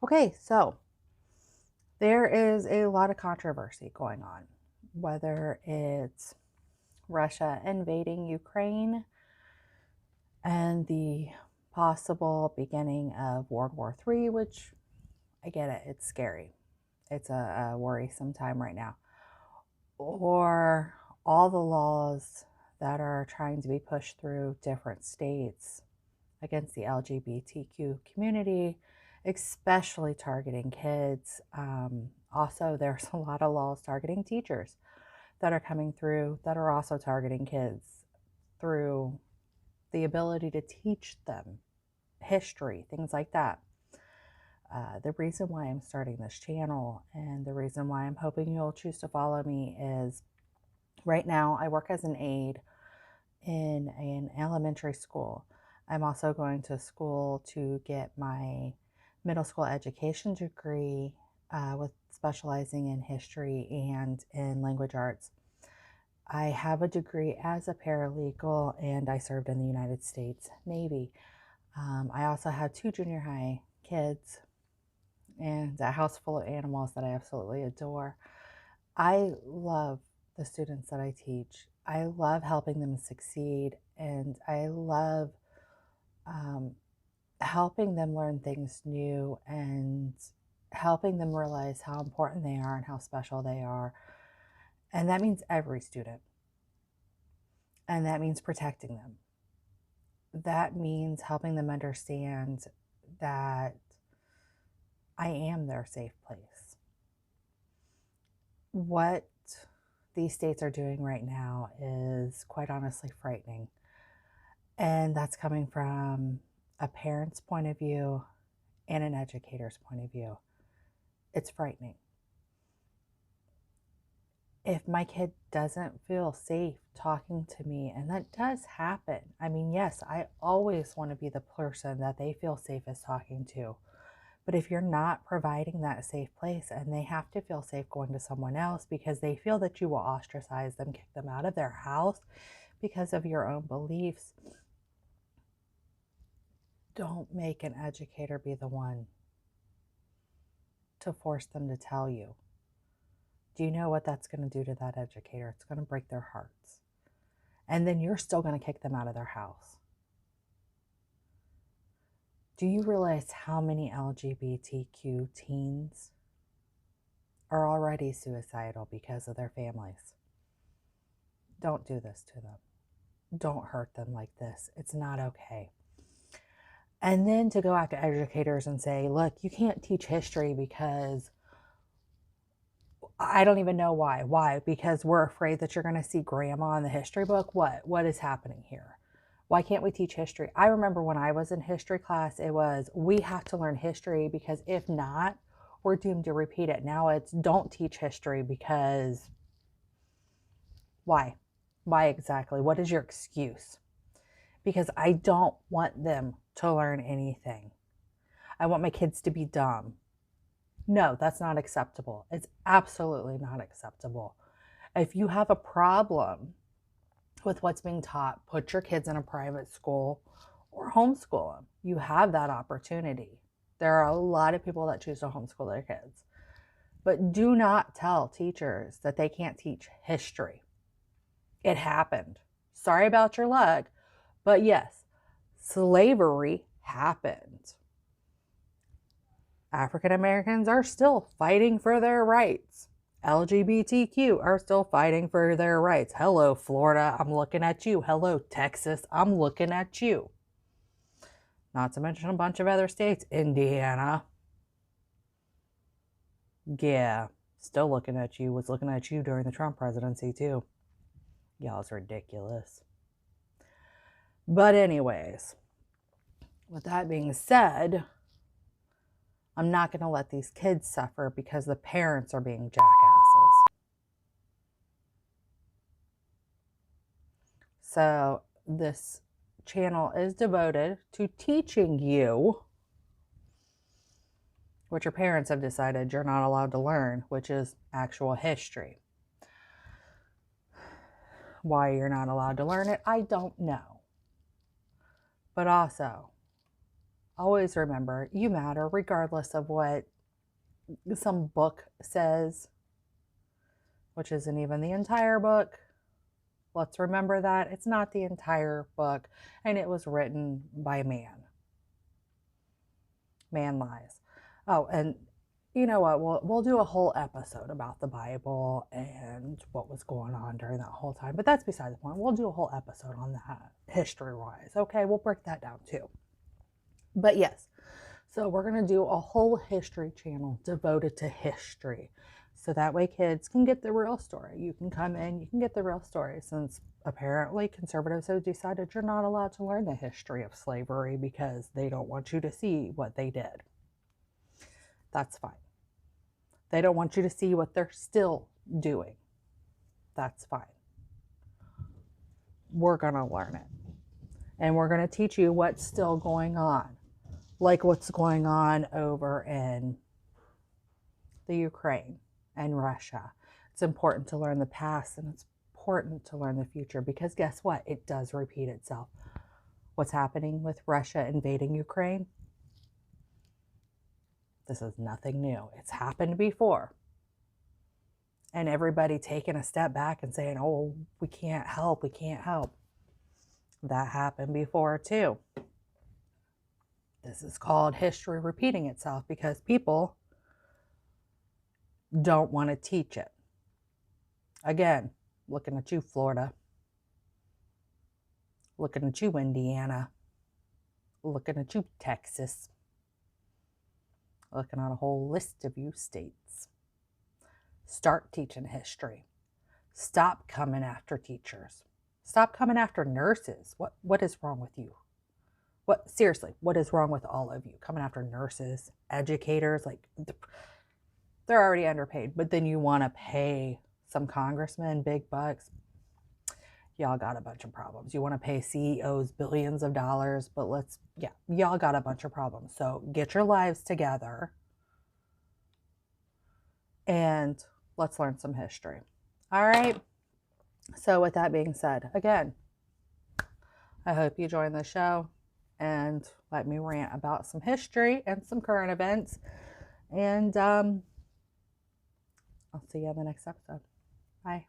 Okay, so there is a lot of controversy going on, whether it's Russia invading Ukraine and the possible beginning of World War III, which I get it, it's scary. It's a worrisome time right now. Or all the laws that are trying to be pushed through different states against the LGBTQ community, especially targeting kids. Also, there's a lot of laws targeting teachers that are coming through that are also targeting kids through the ability to teach them history, things like that. The reason why I'm starting this channel and the reason why I'm hoping you'll choose to follow me is right now I work as an aide in an elementary school. I'm also going to school to get my middle school education degree with specializing in history and in language arts. I have a degree as a paralegal and I served in the United States Navy. I also have two junior high kids and a house full of animals that I absolutely adore. I love the students that I teach. I love helping them succeed, and I love um, helping them learn things new and helping them realize how important they are and how special they are. And that means every student, and that means protecting them. That means helping them understand that I am their safe place. What these states are doing right now is quite honestly frightening. And that's coming from a parent's point of view and an educator's point of view. It's frightening. If my kid doesn't feel safe talking to me, and that does happen. I mean, yes, I always want to be the person that they feel safest talking to. But if you're not providing that safe place and they have to feel safe going to someone else because they feel that you will ostracize them, kick them out of their house because of your own beliefs, don't make an educator be the one to force them to tell you. Do you know what that's going to do to that educator? It's going to break their hearts. And then you're still going to kick them out of their house. Do you realize how many LGBTQ teens are already suicidal because of their families? Don't do this to them. Don't hurt them like this. It's not okay. And then to go after educators and say, look, you can't teach history because I don't even know why. Why? Because we're afraid that you're going to see grandma in the history book. What is happening here? Why can't we teach history? I remember when I was in history class, it was, we have to learn history because if not, we're doomed to repeat it. Now it's don't teach history because why? Why exactly? What is your excuse? Because I don't want them to learn anything. I want my kids to be dumb. No, that's not acceptable. It's absolutely not acceptable. If you have a problem with what's being taught, put your kids in a private school or homeschool them. You have that opportunity. There are a lot of people that choose to homeschool their kids. But do not tell teachers that they can't teach history. It happened. Sorry about your luck, but yes, slavery happened. African Americans are still fighting for their rights. LGBTQ are still fighting for their rights. Hello, Florida, I'm looking at you. Hello, Texas, I'm looking at you. Not to mention a bunch of other states. Indiana. Yeah, still looking at you. Was looking at you during the Trump presidency, too. Y'all's ridiculous. But anyways, with that being said, I'm not going to let these kids suffer because the parents are being jackasses. So this channel is devoted to teaching you what your parents have decided you're not allowed to learn, which is actual history. Why you're not allowed to learn it, I don't know. But also, always remember you matter regardless of what some book says, which isn't even the entire book. Let's remember that it's not the entire book, and it was written by man. Man lies. Oh, and you know what? We'll do a whole episode about the Bible and what was going on during that whole time. But that's beside the point. We'll do a whole episode on that history-wise. Okay, we'll break that down too. But yes, so we're going to do a whole history channel devoted to history. So that way kids can get the real story. You can come in, you can get the real story, since apparently conservatives have decided you're not allowed to learn the history of slavery because they don't want you to see what they did. That's fine. They don't want you to see what they're still doing. That's fine. We're going to learn it. And we're going to teach you what's still going on. Like what's going on over in the Ukraine and Russia. It's important to learn the past, and it's important to learn the future, because guess what? It does repeat itself. What's happening with Russia invading Ukraine? This is nothing new. It's happened before. And everybody taking a step back and saying, oh, we can't help, we can't help. That happened before too. This is called history repeating itself, because people don't want to teach it. Again, looking at you, Florida. Looking at you, Indiana. Looking at you, Texas. Looking at a whole list of you states. Start teaching history. Stop coming after teachers. Stop coming after nurses. What is wrong with you? Seriously, what is wrong with all of you? Coming after nurses, educators, like they're already underpaid, but then you want to pay some congressmen big bucks. Y'all got a bunch of problems. You want to pay CEOs billions of dollars, but y'all got a bunch of problems. So get your lives together and let's learn some history. All right. So with that being said, again, I hope you join the show and let me rant about some history and some current events. And I'll see you in the next episode. Bye.